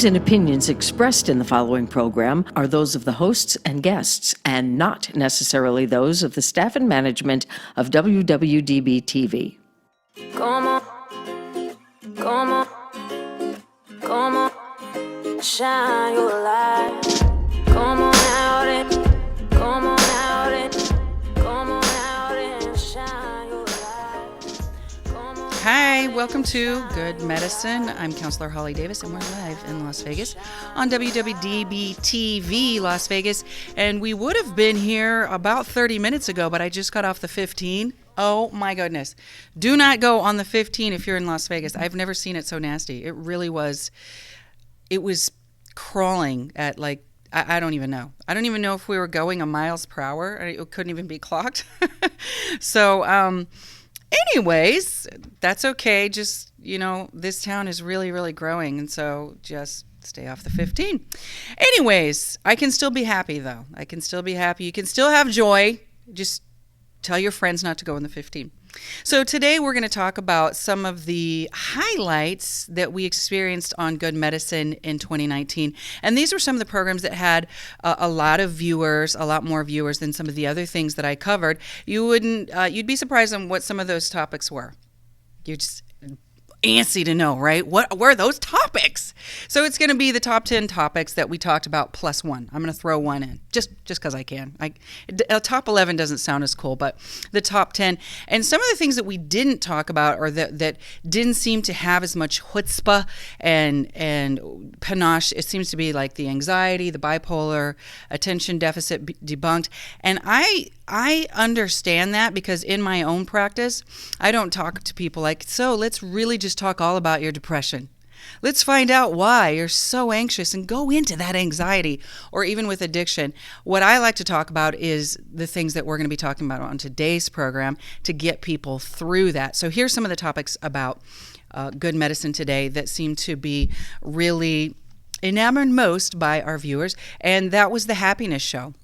views and opinions expressed in the following program are those of the hosts and guests, and not necessarily those of the staff and management of WWDB-TV. Como, como, shine your light. Come on out and shine your light. Hi, welcome to Good Medicine. I'm Counselor Holly Davis, and we're live in Las Vegas on WWDBTV Las Vegas. And we would have been here about 30 minutes ago, but I just got off the 15. Oh my goodness. Do not go on the 15 if you're in Las Vegas. I've never seen it so nasty. It really was. It was crawling at like, I don't even know. I don't even know if we were going a miles per hour. It couldn't even be clocked. So, anyways, that's okay. Just, this town is really, really growing. And so just stay off the 15. Anyways, I can still be happy, though. I can still be happy. You can still have joy. Just tell your friends not to go in the 15. So today we're going to talk about some of the highlights that we experienced on Good Medicine in 2019. And these were some of the programs that had a lot of viewers, a lot more viewers than some of the other things that I covered. You'd be surprised on what some of those topics were. You're just antsy to know, right? What were those topics? So it's going to be the top 10 topics that we talked about plus one. I'm going to throw one in just because I can. Top 11 doesn't sound as cool, but the top 10. And some of the things that we didn't talk about or that didn't seem to have as much chutzpah and panache, it seems to be like the anxiety, the bipolar, attention deficit debunked. And I understand that because in my own practice, I don't talk to people like, so let's really just talk all about your depression. Let's find out why you're so anxious and go into that anxiety, or even with addiction. What I like to talk about is the things that we're going to be talking about on today's program to get people through that. So here's some of the topics about Good Medicine today that seem to be really enamored most by our viewers, and that was the happiness show.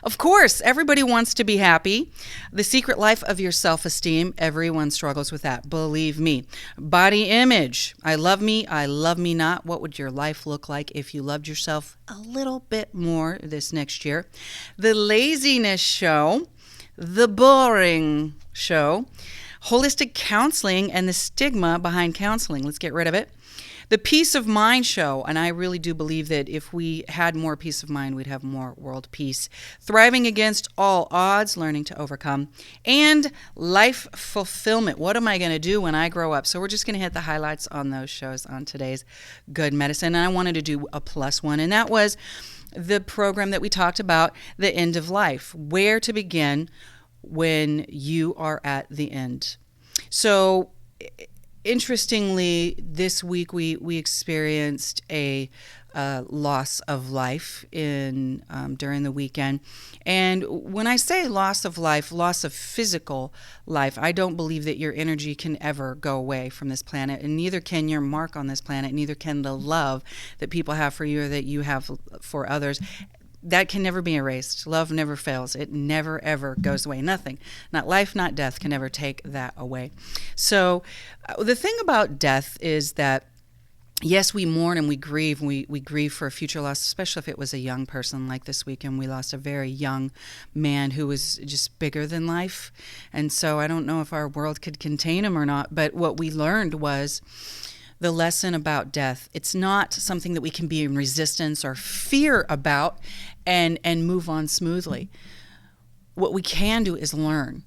Of course, everybody wants to be happy. The secret life of your self-esteem, everyone struggles with that, believe me. Body image, I love me not. What would your life look like if you loved yourself a little bit more this next year? The laziness show, the boring show, holistic counseling and the stigma behind counseling. Let's get rid of it. The peace of mind show, and I really do believe that if we had more peace of mind, we'd have more world peace. Thriving against all odds, learning to overcome, and life fulfillment. What am I going to do when I grow up? So we're just going to hit the highlights on those shows on today's Good Medicine. And I wanted to do a plus one, and that was the program that we talked about, the end of life, where to begin when you are at the end. So interestingly, this week we experienced a loss of life during the weekend. And when I say loss of life, loss of physical life, I don't believe that your energy can ever go away from this planet, and neither can your mark on this planet, neither can the love that people have for you or that you have for others. That can never be erased. Love never fails. It never, ever goes away. Nothing, not life, not death, can ever take that away. So the thing about death is that, yes, we mourn and we grieve. We grieve for a future loss, especially if it was a young person. Like this weekend, we lost a very young man who was just bigger than life. And so I don't know if our world could contain him or not. But what we learned was the lesson about death. It's not something that we can be in resistance or fear about and move on smoothly. What we can do is learn.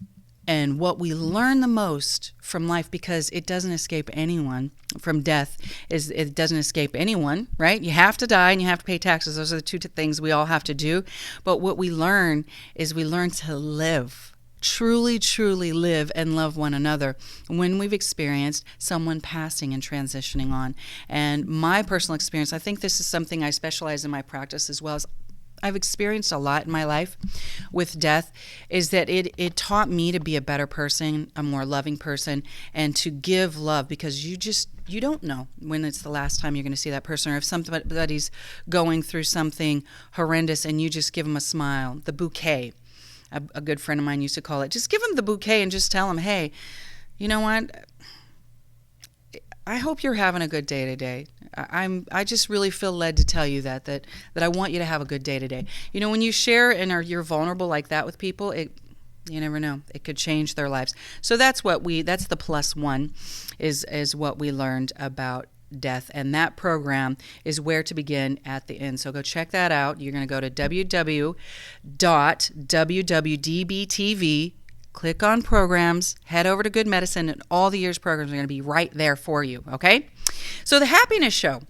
And what we learn the most from life, because it doesn't escape anyone, from death, is it doesn't escape anyone, right? You have to die and you have to pay taxes. Those are the two things we all have to do. But what we learn is we learn to live. Truly, truly live and love one another when we've experienced someone passing and transitioning on. And my personal experience, I think this is something I specialize in my practice as well as I've experienced a lot in my life with death, is that it taught me to be a better person, a more loving person, and to give love, because you don't know when it's the last time you're going to see that person, or if somebody's going through something horrendous and you just give them a smile, the bouquet. A good friend of mine used to call it, just give them the bouquet and just tell them, hey, you know what? I hope you're having a good day today. I just really feel led to tell you that I want you to have a good day today. You know, when you share and you're vulnerable like that with people, you never know. It could change their lives. So that's the plus one is what we learned about death. And that program is where to begin at the end. So go check that out. You're going to go to www.WWDBTV, click on programs, head over to Good Medicine, and all the year's programs are going to be right there for you. Okay? So the happiness show.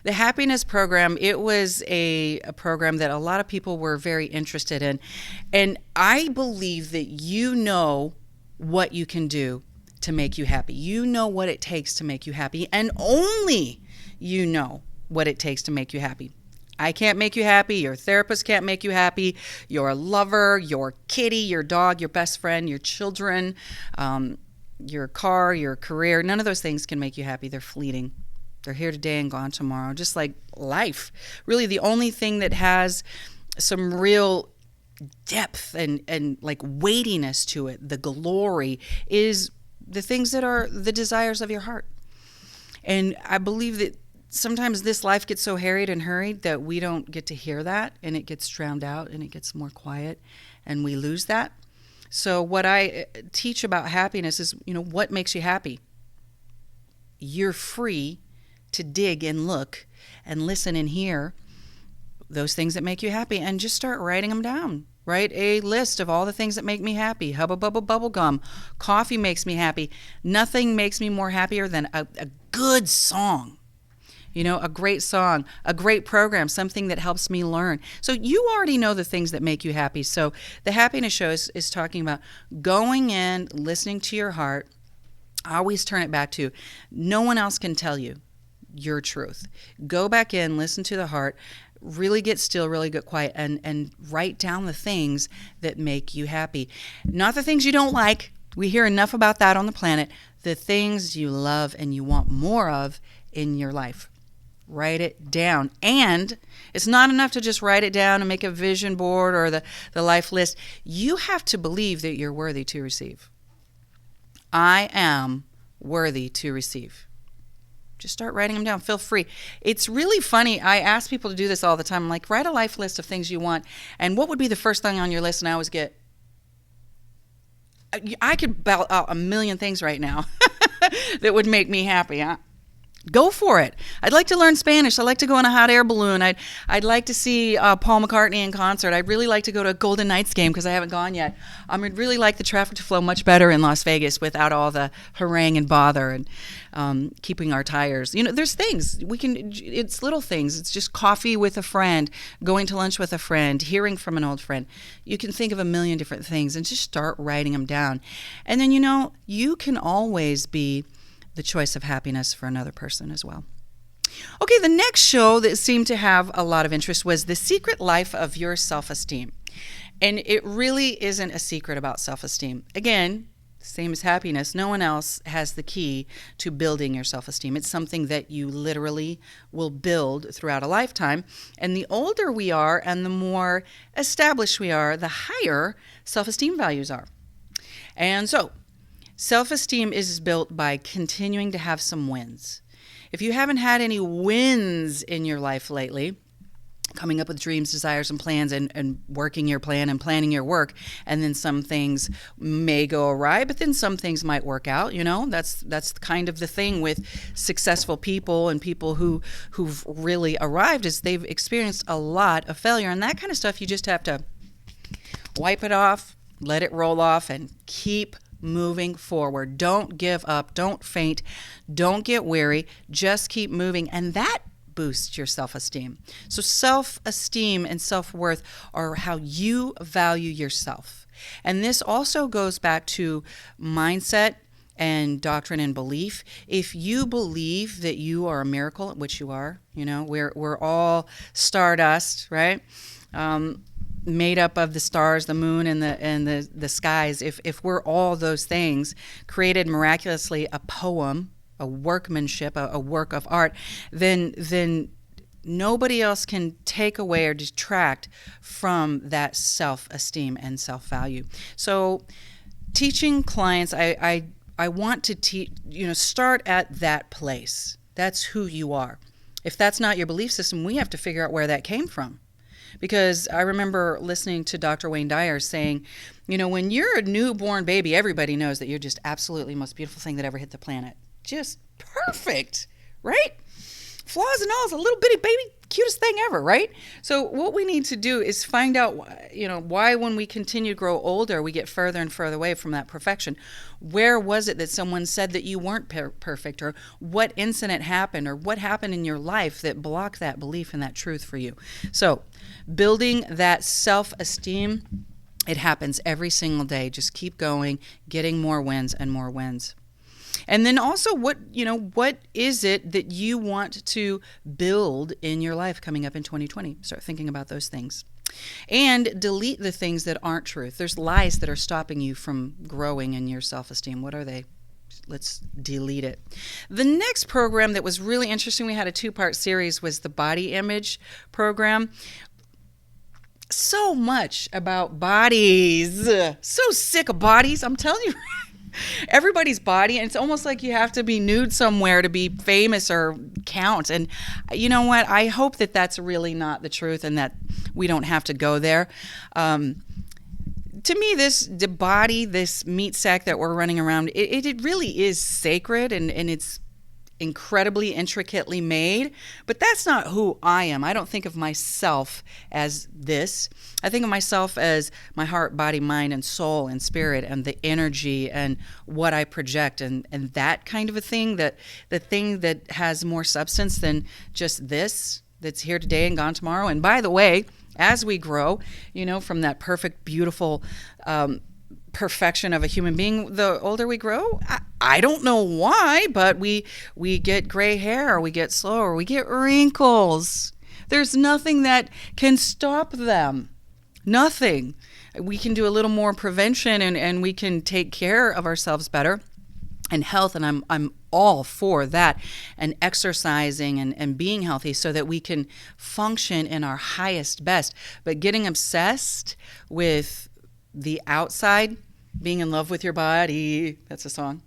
The happiness program, it was a program that a lot of people were very interested in. And I believe that you know what you can do to make you happy. You know what it takes to make you happy, and only you know what it takes to make you happy. I can't make you happy. Your therapist can't make you happy. Your lover, your kitty, your dog, your best friend, your children, your car, your career, none of those things can make you happy. They're fleeting. They're here today and gone tomorrow, just like life. Really, the only thing that has some real depth and like weightiness to it, the glory, is the things that are the desires of your heart. And I believe that sometimes this life gets so harried and hurried that we don't get to hear that, and it gets drowned out and it gets more quiet and we lose that. So what I teach about happiness is, what makes you happy? You're free to dig and look and listen and hear those things that make you happy, and just start writing them down. Write a list of all the things that make me happy. Hubba Bubba Bubble Gum. Coffee makes me happy. Nothing makes me more happier than a good song. A great song, a great program, something that helps me learn. So you already know the things that make you happy. So the happiness show is talking about going in, listening to your heart. I always turn it back to no one else can tell you your truth. Go back in, listen to the heart, really get still, really get quiet, and write down the things that make you happy. Not the things you don't like. We hear enough about that on the planet. The things you love and you want more of in your life. Write it down. And it's not enough to just write it down and make a vision board or the life list. You have to believe that you're worthy to receive. I am worthy to receive. Just start writing them down. Feel free. It's really funny. I ask people to do this all the time. I'm like, write a life list of things you want. And what would be the first thing on your list? And I always get, I could belt out a million things right now that would make me happy. Go for it. I'd like to learn Spanish. I'd like to go on a hot air balloon. I'd like to see Paul McCartney in concert. I'd really like to go to a Golden Knights game because I haven't gone yet. I'd really like the traffic to flow much better in Las Vegas without all the harangue and bother and keeping our tires. There's things. It's little things. It's just coffee with a friend, going to lunch with a friend, hearing from an old friend. You can think of a million different things and just start writing them down. And then, you can always be the choice of happiness for another person as well. Okay, the next show that seemed to have a lot of interest was The Secret Life of Your Self-Esteem. And it really isn't a secret about self-esteem. Again, same as happiness, no one else has the key to building your self-esteem. It's something that you literally will build throughout a lifetime. And the older we are and the more established we are, the higher self-esteem values are. And so, self-esteem is built by continuing to have some wins. If you haven't had any wins in your life lately, coming up with dreams, desires, and plans, and working your plan and planning your work, and then some things may go awry, but then some things might work out. That's kind of the thing with successful people and people who've really arrived, is they've experienced a lot of failure, and that kind of stuff you just have to wipe it off, let it roll off, and keep moving forward. Don't give up. Don't faint. Don't get weary. Just keep moving. And that boosts your self-esteem. So self-esteem and self-worth are how you value yourself. And this also goes back to mindset and doctrine and belief. If you believe that you are a miracle, which you are, we're all stardust, right? Made up of the stars, the moon, and the skies. If we're all those things, created miraculously, a poem, a workmanship, a work of art, then nobody else can take away or detract from that self-esteem and self-value. So teaching clients, I I want to start at that place. That's who you are. If that's not your belief system, we have to figure out where that came from. Because I remember listening to Dr. Wayne Dyer saying, when you're a newborn baby, everybody knows that you're just absolutely the most beautiful thing that ever hit the planet. Just perfect, right? Flaws and all, it's a little bitty baby, cutest thing ever, right? So what we need to do is find out, why when we continue to grow older, we get further and further away from that perfection. Where was it that someone said that you weren't perfect, or what incident happened, or what happened in your life that blocked that belief and that truth for you? So building that self-esteem, it happens every single day. Just keep going, getting more wins and more wins. And then also, what is it that you want to build in your life coming up in 2020? Start thinking about those things. And delete the things that aren't truth. There's lies that are stopping you from growing in your self-esteem. What are they? Let's delete it. The next program that was really interesting, we had a 2-part series, was the body image program. So much about bodies. So sick of bodies, I'm telling you. Everybody's body, and it's almost like you have to be nude somewhere to be famous or count. And you know what? I hope that that's really not the truth, and that we don't have to go there. To me, the body, this meat sack that we're running around, it really is sacred, and it's incredibly intricately made, but that's not who I am. I don't think of myself as this. I think of myself as my heart, body, mind, and soul and spirit, and the energy and what I project, and that kind of a thing, that the thing that has more substance than just this that's here today and gone tomorrow. And by the way, as we grow, from that perfect, beautiful perfection of a human being, the older we grow, I don't know why, but we get gray hair, we get slower, we get wrinkles. There's nothing that can stop them. Nothing. We can do a little more prevention, and we can take care of ourselves better. And health, and I'm all for that, and exercising and being healthy so that we can function in our highest best. But getting obsessed with the outside, being in love with your body, that's a song.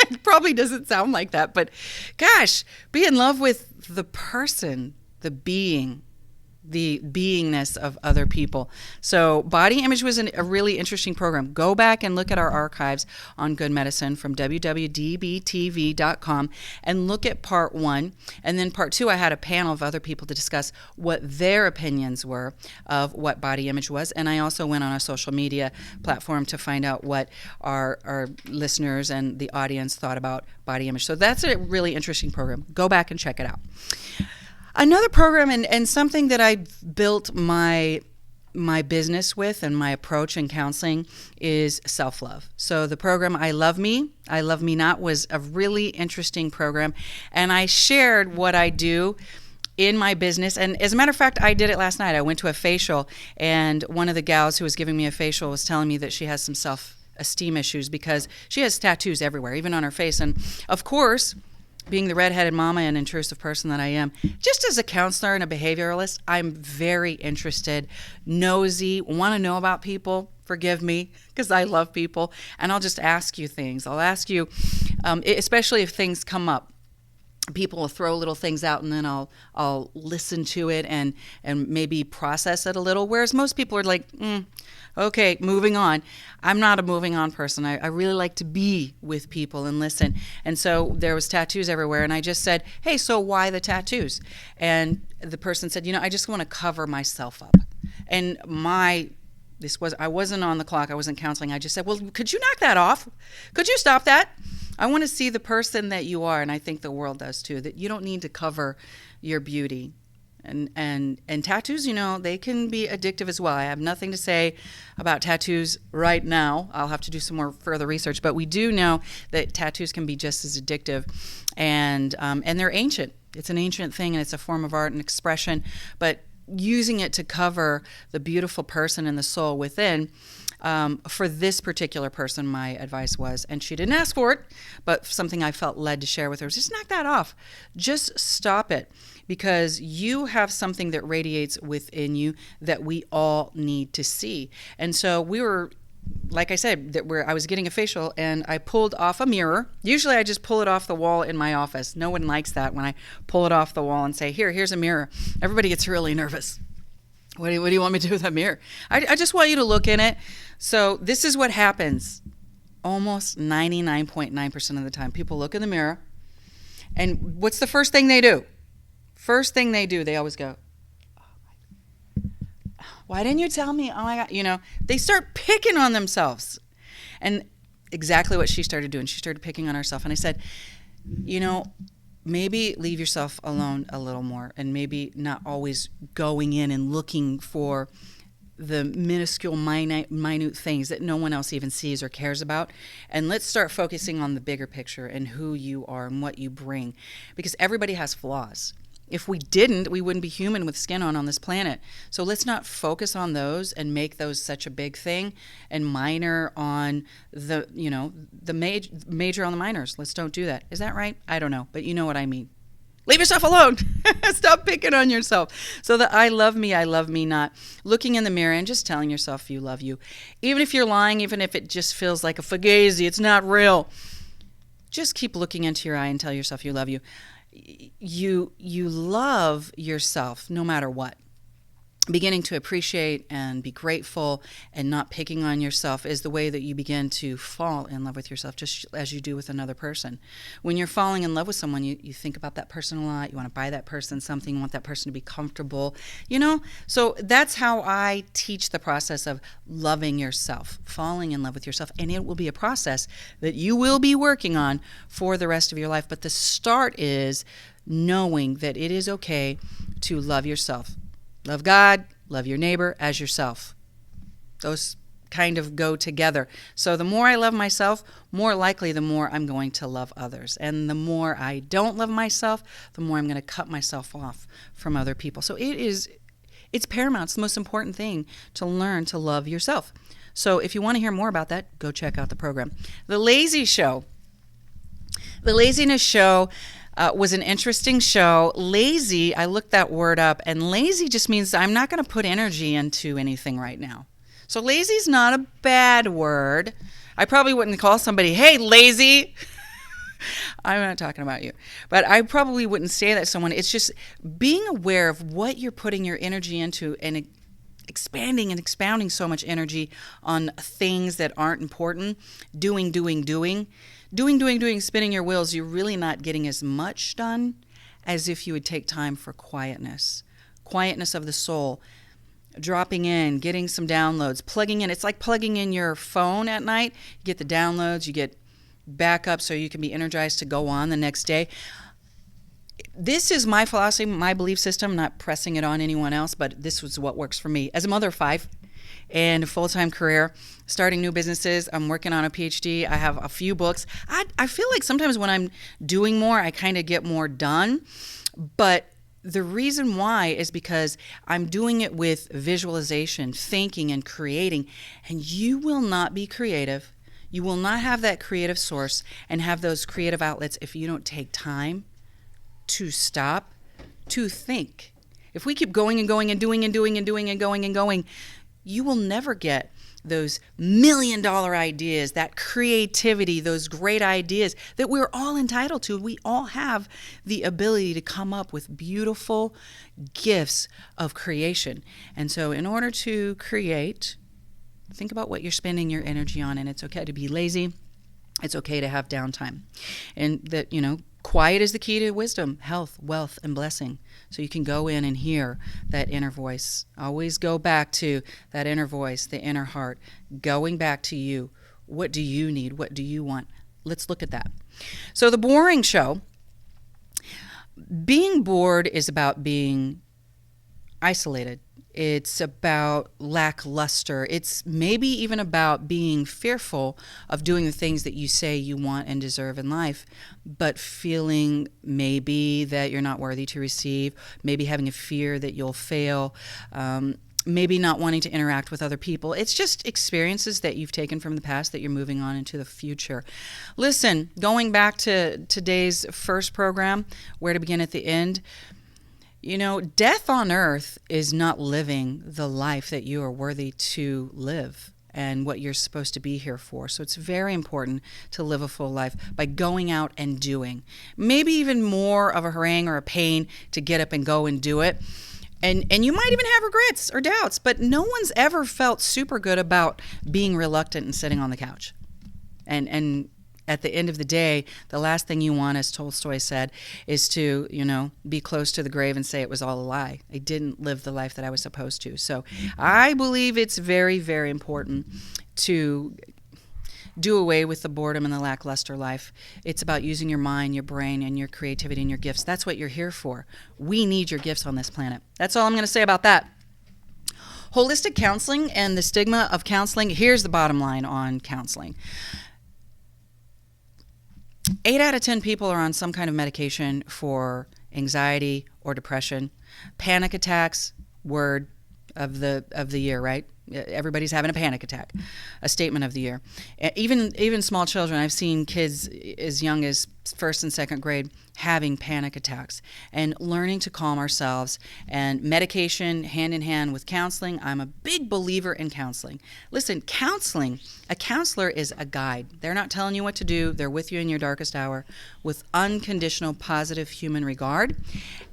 It probably doesn't sound like that, but gosh, be in love with the person, the being, the beingness of other people. So body image was a really interesting program. Go back and look at our archives on Good Medicine from WWDBTV.com and look at part 1. And then part 2, I had a panel of other people to discuss what their opinions were of what body image was. And I also went on a social media platform to find out what our listeners and the audience thought about body image. So that's a really interesting program. Go back and check it out. Another program, and something that I built my business with, and my approach in counseling, is self-love. So the program I Love Me Not was a really interesting program, and I shared what I do in my business. And as a matter of fact, I did it last night. I went to a facial, and one of the gals who was giving me a facial was telling me that she has some self-esteem issues because she has tattoos everywhere, even on her face. And of course, being the redheaded mama and intrusive person that I am, just as a counselor and a behavioralist, I'm very interested, nosy, want to know about people. Forgive me, because I love people. And I'll just ask you things. I'll ask you, especially if things come up. People will throw little things out, and then I'll listen to it and maybe process it a little. Whereas most people are like, okay, moving on. I'm not a moving on person. I really like to be with people and listen. And so there was tattoos everywhere, and I just said, hey, so why the tattoos? And the person said, I just want to cover myself up. And I wasn't on the clock. I wasn't counseling. I just said, well, could you knock that off? Could you stop that? I want to see the person that you are, and I think the world does too, that you don't need to cover your beauty. And tattoos, they can be addictive as well. I have nothing to say about tattoos right now. I'll have to do some more further research, but we do know that tattoos can be just as addictive, and they're ancient. It's an ancient thing, and it's a form of art and expression, but using it to cover the beautiful person and the soul within. For this particular person, my advice was, and she didn't ask for it, but something I felt led to share with her was, just knock that off. Just stop it, because you have something that radiates within you that we all need to see. And so we were like I said, that where I was getting a facial and I pulled off a mirror. Usually I just pull it off the wall in my office. No one likes that when I pull it off the wall and say, here's a mirror. Everybody gets really nervous. What do you want me to do with that mirror? I just want you to look in it. So this is what happens almost 99.9% of the time. People look in the mirror, and what's the first thing they do? First thing they do, they always go, why didn't you tell me? Oh my God, they start picking on themselves. And exactly what she started doing. She started picking on herself. And I said, maybe leave yourself alone a little more, and maybe not always going in and looking for the minuscule, minute things that no one else even sees or cares about. And let's start focusing on the bigger picture and who you are and what you bring. Because everybody has flaws. If we didn't, we wouldn't be human with skin on this planet. So let's not focus on those and make those such a big thing and minor on the major on the minors. Let's don't do that. Is that right? I don't know, but you know what I mean. Leave yourself alone. Stop picking on yourself. So the I love me not. Looking in the mirror and just telling yourself you love you. Even if you're lying, even if it just feels like a fugazi, it's not real. Just keep looking into your eye and tell yourself you love you. You love yourself no matter what. Beginning to appreciate and be grateful and not picking on yourself is the way that you begin to fall in love with yourself, just as you do with another person. When you're falling in love with someone, you think about that person a lot. You want to buy that person something. You want that person to be comfortable. So that's how I teach the process of loving yourself, falling in love with yourself. And it will be a process that you will be working on for the rest of your life. But the start is knowing that it is okay to love yourself. Love God, love your neighbor as yourself. Those kind of go together. So the more I love myself, more likely the more I'm going to love others. And the more I don't love myself, the more I'm going to cut myself off from other people. So it's paramount. It's the most important thing to learn to love yourself. So if you want to hear more about that, go check out the program. The Laziness Show was an interesting show. Lazy, I looked that word up, and lazy just means I'm not going to put energy into anything right now. So lazy is not a bad word. I probably wouldn't call somebody, hey, lazy. I'm not talking about you. But I probably wouldn't say that to someone. It's just being aware of what you're putting your energy into and expanding and expounding so much energy on things that aren't important. Doing, spinning your wheels, you're really not getting as much done as if you would take time for quietness of the soul, dropping in, getting some downloads, plugging in. It's like plugging in your phone at night. You get the downloads, you get backup so you can be energized to go on the next day. This is my philosophy, my belief system, not pressing it on anyone else, but this was what works for me. As a mother of 5, and a full-time career, starting new businesses. I'm working on a PhD. I have a few books. I feel like sometimes when I'm doing more, I kind of get more done. But the reason why is because I'm doing it with visualization, thinking, and creating. And you will not be creative. You will not have that creative source and have those creative outlets if you don't take time to stop, to think. If we keep going and going and doing and doing and doing and going and going, you will never get those $1 million ideas, that creativity, those great ideas that we're all entitled to. We all have the ability to come up with beautiful gifts of creation. And so in order to create, think about what you're spending your energy on, and it's okay to be lazy. It's okay to have downtime. And that, quiet is the key to wisdom, health, wealth, and blessing. So you can go in and hear that inner voice. Always go back to that inner voice, the inner heart, going back to you. What do you need? What do you want? Let's look at that. So the boring show, being bored is about being isolated. It's about lackluster. It's maybe even about being fearful of doing the things that you say you want and deserve in life, but feeling maybe that you're not worthy to receive, maybe having a fear that you'll fail, maybe not wanting to interact with other people. It's just experiences that you've taken from the past that you're moving on into the future. Listen, going back to today's first program, Where to Begin at the End, death on earth is not living the life that you are worthy to live. and what you're supposed to be here for. So it's very important to live a full life by going out and doing. Maybe even more of a harangue or a pain to get up and go and do it. And you might even have regrets or doubts, but no one's ever felt super good about being reluctant and sitting on the couch. And at the end of the day, the last thing you want, as Tolstoy said, is to, be close to the grave and say it was all a lie. I didn't live the life that I was supposed to. So I believe it's very, very important to do away with the boredom and the lackluster life. It's about using your mind, your brain, and your creativity and your gifts. That's what you're here for. We need your gifts on this planet. That's all I'm going to say about that. Holistic counseling and the stigma of counseling. Here's the bottom line on counseling. 8 out of 10 people are on some kind of medication for anxiety or depression. Panic attacks, word of the year, right? Everybody's having a panic attack, a statement of the year. Even small children, I've seen kids as young as first and second grade having panic attacks, and learning to calm ourselves, and medication hand in hand with counseling. I'm a big believer in counseling. Listen, a counselor is a guide. They're not telling you what to do. They're with you in your darkest hour with unconditional positive human regard,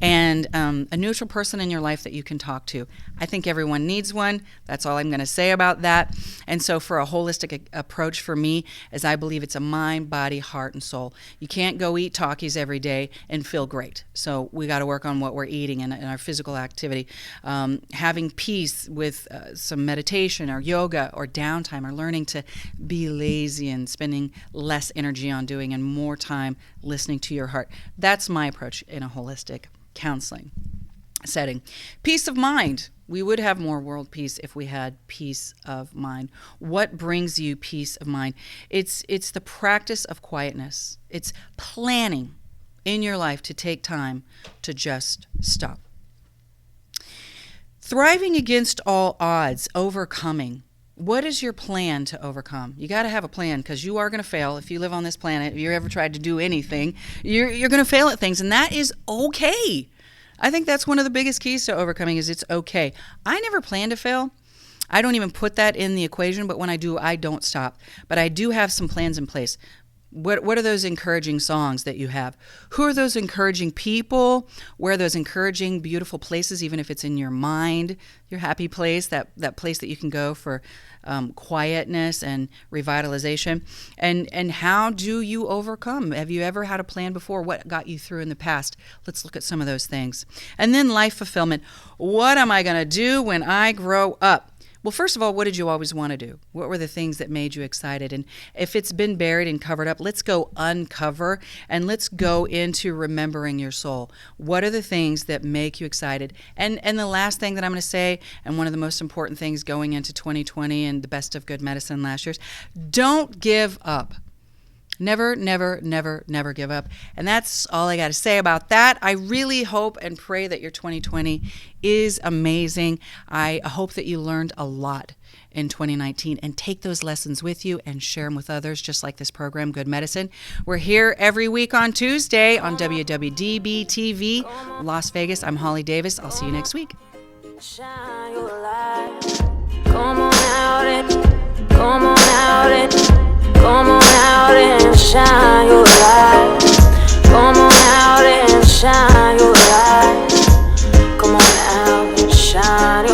and a neutral person in your life that you can talk to. I think everyone needs one. That's all I'm going to say about that. And so for a holistic approach for me, is I believe it's a mind, body, heart, and soul. You can't go eat Takis every day and feel great. So we got to work on what we're eating and our physical activity. Having peace with some meditation or yoga or downtime, or learning to be lazy and spending less energy on doing and more time listening to your heart. That's my approach in a holistic counseling setting. Peace of mind. We would have more world peace if we had peace of mind. What brings you peace of mind? It's the practice of quietness. It's planning in your life to take time to just stop. Thriving against all odds, overcoming. What is your plan to overcome? You got to have a plan, because you are going to fail. If you live on this planet, if you ever tried to do anything, you're going to fail at things, and that is okay. I think that's one of the biggest keys to overcoming, is it's okay. I never plan to fail. I don't even put that in the equation, but when I do, I don't stop. But I do have some plans in place. What are those encouraging songs that you have? Who are those encouraging people? Where are those encouraging, beautiful places, even if it's in your mind, your happy place, that place that you can go for quietness and revitalization? And how do you overcome? Have you ever had a plan before? What got you through in the past? Let's look at some of those things. And then life fulfillment. What am I going to do when I grow up? Well, first of all, what did you always want to do? What were the things that made you excited? And if it's been buried and covered up, let's go uncover, and let's go into remembering your soul. What are the things that make you excited? And the last thing that I'm going to say, and one of the most important things going into 2020 and the best of good medicine last year's, don't give up. Never, never, never, never give up. And that's all I got to say about that. I really hope and pray that your 2020 is amazing. I hope that you learned a lot in 2019, and take those lessons with you and share them with others, just like this program, Good Medicine. We're here every week on Tuesday on WWDBTV, Las Vegas. I'm Holly Davis. I'll see you next week. Shine your light. Come on out and come on out and come on out and shine your light. Come on out and shine your light. Come on out and shine your light.